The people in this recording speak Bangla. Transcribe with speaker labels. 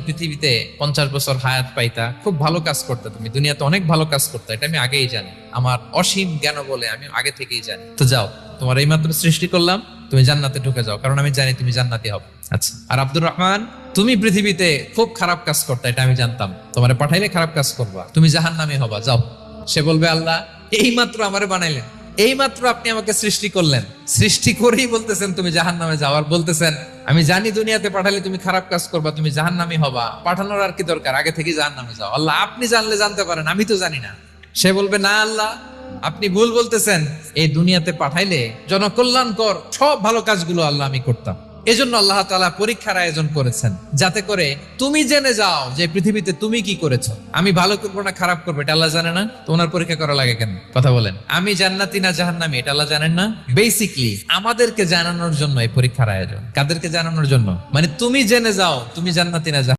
Speaker 1: পৃথিবীতে 50 বছর হায়াত পাইতা, খুব ভালো কাজ করতে, তুমি দুনিয়াতে অনেক ভালো কাজ করতে, এটা আমি আগেই জানি, আমার অসীম জ্ঞান বলে আমি আগে থেকেই জানি। তো যাও, তোমার এইমাত্র সৃষ্টি করলাম, তুমি জান্নাতে ঢুকে যাও, কারণ আমি জানি তুমি জান্নাতি হবে। আচ্ছা, আর আব্দুর রহমান, তুমি পৃথিবীতে খুব খারাপ কাজ করতে, এটা আমি জানতাম, তোমারে পাঠাইলে খারাপ কাজ করবা, তুমি জাহান্নামী হবা, যাও। সে বলবে, আল্লাহ এইমাত্র আমারে বানাইলেন, এইমাত্র আপনি আমাকে সৃষ্টি করলেন, সৃষ্টি করেই বলতেছেন তুমি জাহান্নামে যাও, আর বলতেছেন আমি জানি দুনিয়াতে পাঠালে তুমি খারাপ কাজ করবা, তুমি জাহান্নামী হবা, পাঠানোর আর কি দরকার, আগে থেকে জাহান্নামে যাও। আল্লাহ আপনি জানলে জানতে পারেন, আমি তো জানি না। সে বলবে, না আল্লাহ, আপনি ভুল বলতেছেন, এই দুনিয়াতে পাঠাইলে জনকল্যাণকর সব ভালো কাজগুলো আল্লাহ আমি করতাম। এজন্য আল্লাহ তাআলা পরীক্ষার আয়োজন করেছেন, যাতে করে তুমি জেনে যাও যে পৃথিবীতে তুমি কি করেছো। আমি ভালো করবো না খারাপ করবো এটা আল্লাহ জানে না, তো ওনার পরীক্ষা করা লাগে কেন? কথা বলেন। আমি জান্নাতি না জাহান্নামী এটা আল্লাহ জানেন না? বেসিকলি আমাদেরকে জানানোর জন্য এই পরীক্ষার আয়োজন। কাদেরকে জানানোর জন্য? মানে তুমি জেনে যাও তুমি জান্নাতি না